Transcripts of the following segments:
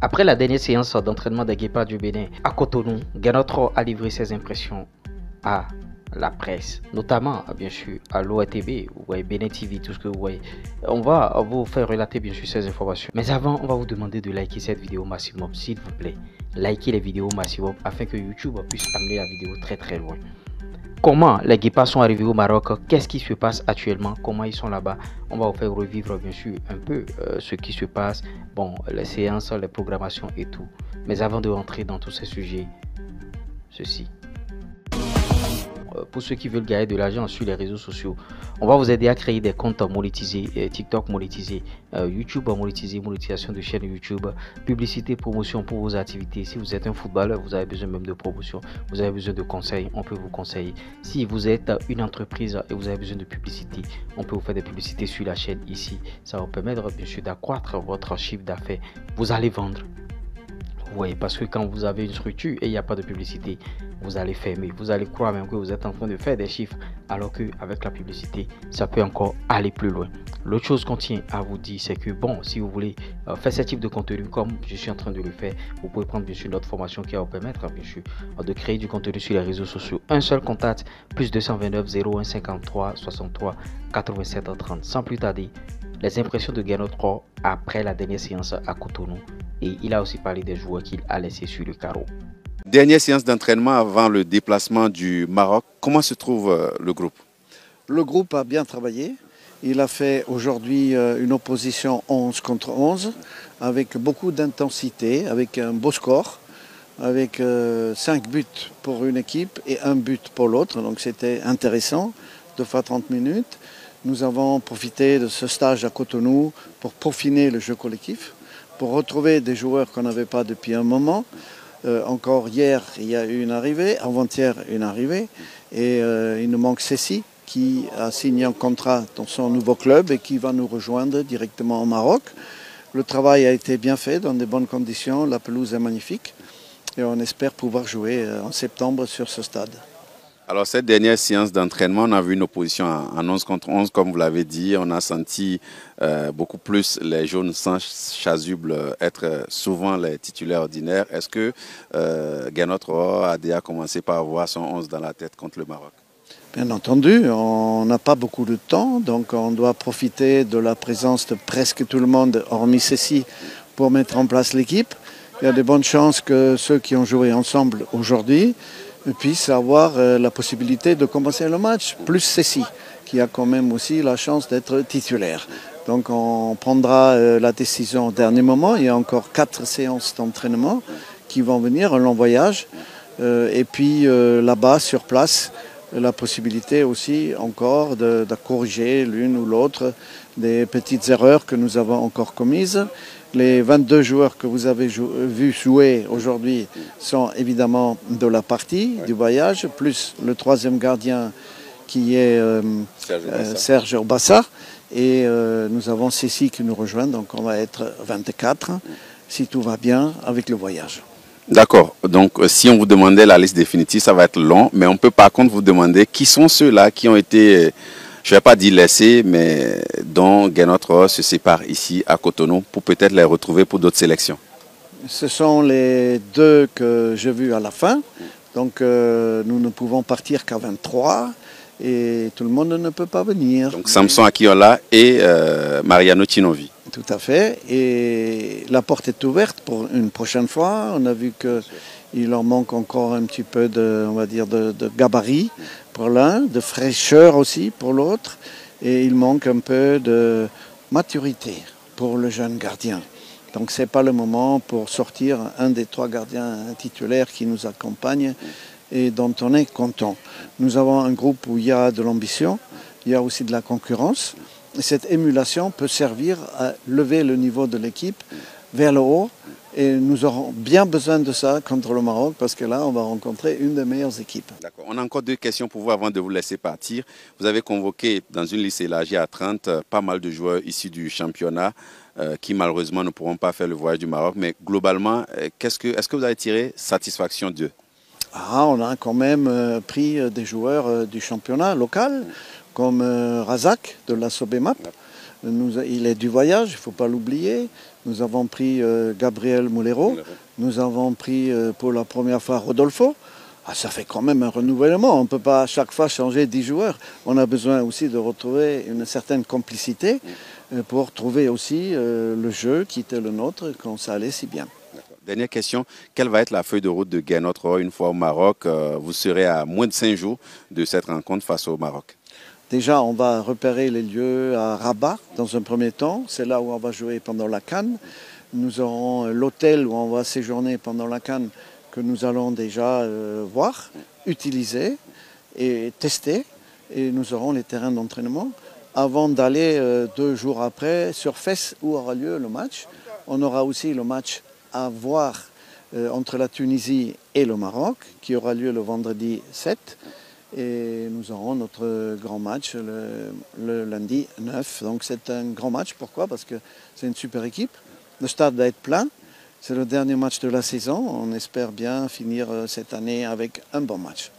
Après la dernière séance d'entraînement des Guépards du Bénin à Cotonou, Ganotro a livré ses impressions à la presse, notamment bien sûr à l'OATV, vous voyez Bénin TV, tout ce que vous voyez. On va vous faire relater bien sûr ces informations. Mais avant, on va vous demander de liker cette vidéo au maximum, s'il vous plaît. Likez les vidéos au maximum afin que YouTube puisse amener la vidéo très très loin. Comment les Guépards sont arrivés au Maroc, qu'est-ce qui se passe actuellement, comment ils sont là-bas. On va vous faire revivre bien sûr un peu ce qui se passe, bon, les séances, les programmations et tout. Mais avant de rentrer dans tous ces sujets, ceci. Pour ceux qui veulent gagner de l'argent sur les réseaux sociaux, on va vous aider à créer des comptes monétisés, TikTok monétisé, YouTube monétisé, monétisation de chaîne YouTube, publicité, promotion pour vos activités. Si vous êtes un footballeur, vous avez besoin même de promotion, vous avez besoin de conseils, on peut vous conseiller. Si vous êtes une entreprise et vous avez besoin de publicité, on peut vous faire des publicités sur la chaîne ici. Ça va vous permettre bien sûr d'accroître votre chiffre d'affaires. Vous allez vendre. Oui, parce que quand vous avez une structure et il n'y a pas de publicité, vous allez fermer. Vous allez croire même que vous êtes en train de faire des chiffres, alors qu'avec la publicité, ça peut encore aller plus loin. L'autre chose qu'on tient à vous dire, c'est que bon, si vous voulez faire ce type de contenu comme je suis en train de le faire, vous pouvez prendre bien sûr notre formation qui va vous permettre bien sûr de créer du contenu sur les réseaux sociaux. Un seul contact, plus 229 01 53 63 87 30. Sans plus tarder, les impressions de Ganotro après la dernière séance à Cotonou. Et il a aussi parlé des joueurs qu'il a laissés sur le carreau. Dernière séance d'entraînement avant le déplacement du Maroc. Comment se trouve le groupe? Le groupe a bien travaillé. Il a fait aujourd'hui une opposition 11 contre 11 avec beaucoup d'intensité, avec un beau score, avec 5 buts pour une équipe et 1 but pour l'autre. Donc c'était intéressant, 2 fois 30 minutes. Nous avons profité de ce stage à Cotonou pour peaufiner le jeu collectif, pour retrouver des joueurs qu'on n'avait pas depuis un moment. Encore hier, il y a eu une arrivée, avant-hier, une arrivée. Et il nous manque Cécile, qui a signé un contrat dans son nouveau club et qui va nous rejoindre directement au Maroc. Le travail a été bien fait, dans de bonnes conditions. La pelouse est magnifique. Et on espère pouvoir jouer en septembre sur ce stade. Alors cette dernière séance d'entraînement, on a vu une opposition en 11 contre 11, comme vous l'avez dit. On a senti beaucoup plus les jaunes sans chasuble être souvent les titulaires ordinaires. Est-ce que Ganotro a déjà commencé par avoir son 11 dans la tête contre le Maroc? Bien entendu, on n'a pas beaucoup de temps, donc on doit profiter de la présence de presque tout le monde, hormis Cécile, pour mettre en place l'équipe. Il y a de bonnes chances que ceux qui ont joué ensemble aujourd'hui puissent avoir la possibilité de commencer le match, plus Cécile, qui a quand même aussi la chance d'être titulaire. Donc on prendra la décision au dernier moment. Il y a encore 4 séances d'entraînement qui vont venir, un long voyage. Et puis là-bas, sur place, la possibilité aussi encore de corriger l'une ou l'autre des petites erreurs que nous avons encore commises. Les 22 joueurs que vous avez vu jouer aujourd'hui sont évidemment de la partie du voyage, plus le 3e gardien qui est Serge Obassa. Et nous avons Cécile qui nous rejoint, donc on va être 24, si tout va bien, avec le voyage. D'accord, donc si on vous demandait la liste définitive, ça va être long, mais on peut par contre vous demander qui sont ceux-là qui ont été, je ne vais pas dire laissés, mais dont Ganotro se sépare ici à Cotonou pour peut-être les retrouver pour d'autres sélections. Ce sont les 2 que j'ai vus à la fin, donc nous ne pouvons partir qu'à 23 et tout le monde ne peut pas venir. Donc Samson Akiola et Mariano Tinovi. Tout à fait, et la porte est ouverte pour une prochaine fois. On a vu qu'il en manque encore un petit peu de, on va dire, de gabarit pour l'un, de fraîcheur aussi pour l'autre, et il manque un peu de maturité pour le jeune gardien. Donc ce n'est pas le moment pour sortir un des 3 gardiens titulaires qui nous accompagnent et dont on est content. Nous avons un groupe où il y a de l'ambition, il y a aussi de la concurrence. Cette émulation peut servir à lever le niveau de l'équipe vers le haut et nous aurons bien besoin de ça contre le Maroc parce que là, on va rencontrer une des meilleures équipes. D'accord. On a encore 2 questions pour vous avant de vous laisser partir. Vous avez convoqué dans une liste élargie à 30 pas mal de joueurs issus du championnat qui malheureusement ne pourront pas faire le voyage du Maroc. Mais globalement, est-ce que vous avez tiré satisfaction d'eux? On a quand même pris des joueurs du championnat local, comme Razak de la Sobemap, il est du voyage, il ne faut pas l'oublier. Nous avons pris Gabriel Mulero, nous avons pris pour la première fois Rodolfo. Ah, ça fait quand même un renouvellement, on ne peut pas à chaque fois changer 10 joueurs. On a besoin aussi de retrouver une certaine complicité pour trouver aussi le jeu qui était le nôtre quand ça allait si bien. Dernière question, quelle va être la feuille de route de Gernot Rohr une fois au Maroc? Vous serez à moins de 5 jours de cette rencontre face au Maroc. Déjà, on va repérer les lieux à Rabat dans un premier temps. C'est là où on va jouer pendant la CAN. Nous aurons l'hôtel où on va séjourner pendant la CAN que nous allons déjà voir, utiliser et tester. Et nous aurons les terrains d'entraînement avant d'aller 2 jours après sur Fès où aura lieu le match. On aura aussi le match à voir entre la Tunisie et le Maroc qui aura lieu le vendredi 7. Et nous aurons notre grand match le lundi 9. Donc c'est un grand match. Pourquoi? Parce que c'est une super équipe. Le stade va être plein. C'est le dernier match de la saison. On espère bien finir cette année avec un bon match.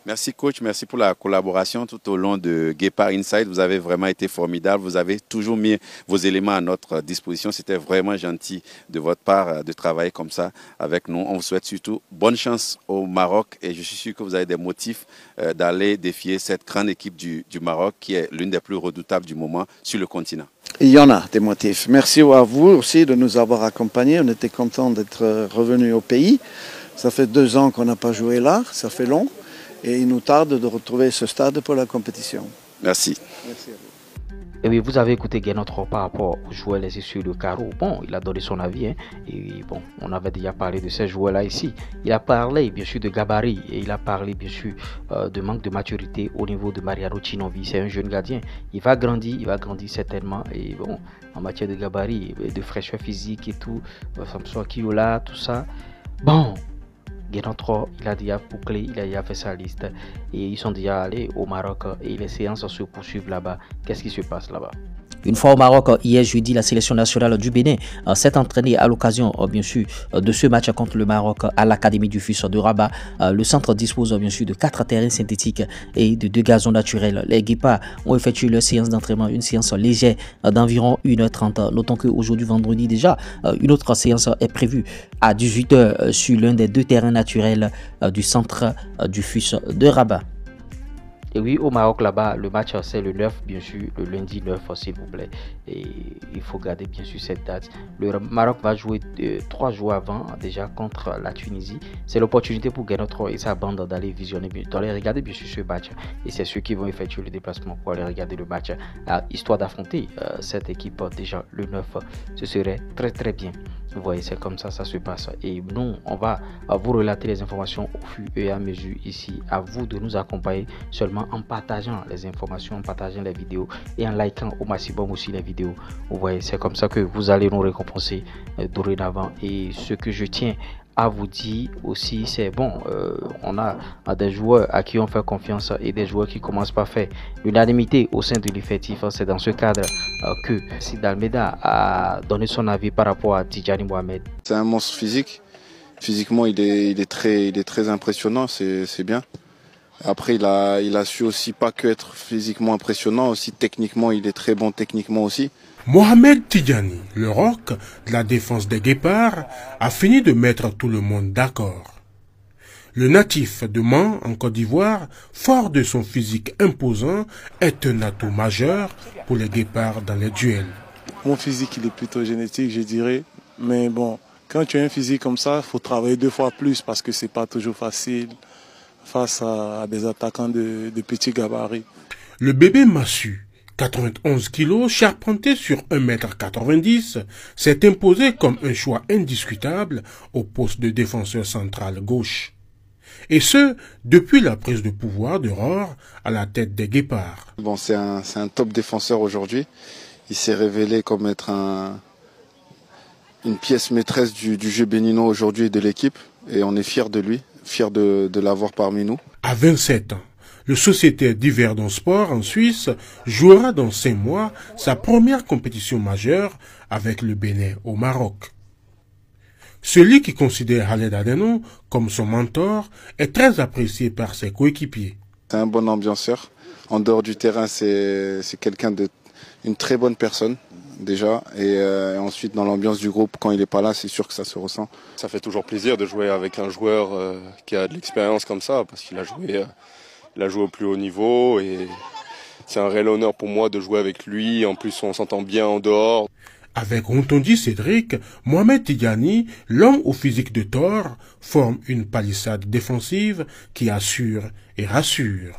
Merci coach, merci pour la collaboration tout au long de Guépard Inside. Vous avez vraiment été formidable. Vous avez toujours mis vos éléments à notre disposition. C'était vraiment gentil de votre part de travailler comme ça avec nous. On vous souhaite surtout bonne chance au Maroc et je suis sûr que vous avez des motifs d'aller défier cette grande équipe du Maroc qui est l'une des plus redoutables du moment sur le continent. Il y en a des motifs. Merci à vous aussi de nous avoir accompagnés. On était contents d'être revenus au pays. Ça fait 2 ans qu'on n'a pas joué là, ça fait long. Et il nous tarde de retrouver ce stade pour la compétition. Merci. Merci à vous. Et oui, vous avez écouté Gernot Rohr par rapport aux joueurs laissés sur le carreau. Bon, il a donné son avis. Et bon, on avait déjà parlé de ces joueurs-là ici. Il a parlé bien sûr de gabarit. Et il a parlé bien sûr de manque de maturité au niveau de Mariano Cinovi. C'est un jeune gardien. Il va grandir certainement. Et bon, en matière de gabarit, de fraîcheur physique et tout, Samson Kiola, tout ça. Bon. Gernot Rohr, il a déjà bouclé, il a déjà fait sa liste et ils sont déjà allés au Maroc et les séances se poursuivent là-bas. Qu'est-ce qui se passe là-bas? Une fois au Maroc, hier jeudi, la sélection nationale du Bénin s'est entraînée à l'occasion, bien sûr, de ce match contre le Maroc à l'Académie du FUS de Rabat. Le centre dispose, bien sûr, de 4 terrains synthétiques et de 2 gazons naturels. Les Guépards ont effectué leur séance d'entraînement, une séance légère d'environ 1h30. Notons qu'aujourd'hui, vendredi déjà, une autre séance est prévue à 18h sur l'un des 2 terrains naturels du centre du FUS de Rabat. Et oui, au Maroc là-bas, le match c'est le 9, bien sûr, le lundi 9, s'il vous plaît. Et il faut garder bien sûr cette date. Le Maroc va jouer 3 jours avant déjà contre la Tunisie. C'est l'opportunité pour Gernot Rohr et sa bande d'aller visionner, d'aller regarder bien sûr ce match. Et c'est ceux qui vont effectuer le déplacement pour aller regarder le match, histoire d'affronter cette équipe déjà le 9. Ce serait très très bien. Vous voyez, c'est comme ça se passe. Et nous, on va vous relater les informations au fur et à mesure ici. À vous de nous accompagner seulement en partageant les informations, en partageant les vidéos et en likant au maximum aussi les vidéos. Vous voyez, c'est comme ça que vous allez nous récompenser dorénavant. Et ce que je tiens à vous dire aussi, c'est bon, on a des joueurs à qui on fait confiance et des joueurs qui commencent par faire l'unanimité au sein de l'effectif. C'est dans ce cadre que Sid Almeida a donné son avis par rapport à Tidjani Mohamed. C'est un monstre physique. Physiquement, il est très impressionnant, c'est bien. Après, il a su aussi pas que être physiquement impressionnant, aussi techniquement, il est très bon techniquement aussi. Mohamed Tidjani, le roc de la défense des Guépards, a fini de mettre tout le monde d'accord. Le natif de Mans, en Côte d'Ivoire, fort de son physique imposant, est un atout majeur pour les Guépards dans les duels. Mon physique, il est plutôt génétique, je dirais. Mais bon, quand tu as un physique comme ça, il faut travailler 2 fois plus parce que c'est pas toujours facile face à des attaquants de petits gabarits. Le bébé Massu, 91 kg, charpenté sur 1,90 m, s'est imposé comme un choix indiscutable au poste de défenseur central gauche. Et ce, depuis la prise de pouvoir de Rohr à la tête des Guépards. Bon, c'est un top défenseur aujourd'hui. Il s'est révélé comme être une pièce maîtresse du jeu béninois aujourd'hui et de l'équipe. Et on est fiers de lui, fiers de l'avoir parmi nous. À 27 ans, le sociétaire d'Yverdon Sport en Suisse jouera dans 5 mois sa première compétition majeure avec le Bénin au Maroc. Celui qui considère Khaled Adenou comme son mentor est très apprécié par ses coéquipiers. C'est un bon ambianceur. En dehors du terrain, c'est quelqu'un une très bonne personne déjà, et ensuite dans l'ambiance du groupe, quand il n'est pas là, c'est sûr que ça se ressent. Ça fait toujours plaisir de jouer avec un joueur qui a de l'expérience comme ça, parce qu'il a joué au plus haut niveau, et c'est un réel honneur pour moi de jouer avec lui. En plus, on s'entend bien en dehors. Avec Rontondi Cédric, Mohamed Tidjani, l'homme au physique de Thor, forme une palissade défensive qui assure et rassure.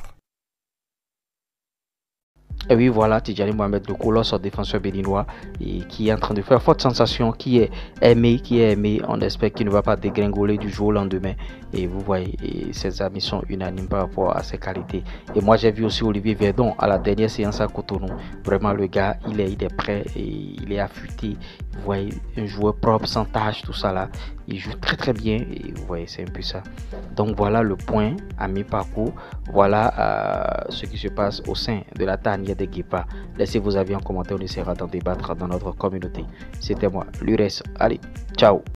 Et oui, voilà, Tidjani Mohamed, le colosse défenseur béninois, et qui est en train de faire forte sensation, qui est aimé. On espère qu'il ne va pas dégringoler du jour au lendemain. Et vous voyez, ses amis sont unanimes par rapport à ses qualités. Et moi, j'ai vu aussi Olivier Verdon à la dernière séance à Cotonou. Vraiment, le gars, il est prêt et il est affûté. Vous voyez, un joueur propre, sans tâche, tout ça là. Il joue très bien et vous voyez, c'est un peu ça. Donc voilà le point à mi-parcours. Voilà ce qui se passe au sein de la tanière des Guépards. Laissez vos avis en commentaire, on essaiera d'en débattre dans notre communauté. C'était moi, Lures. Allez, ciao.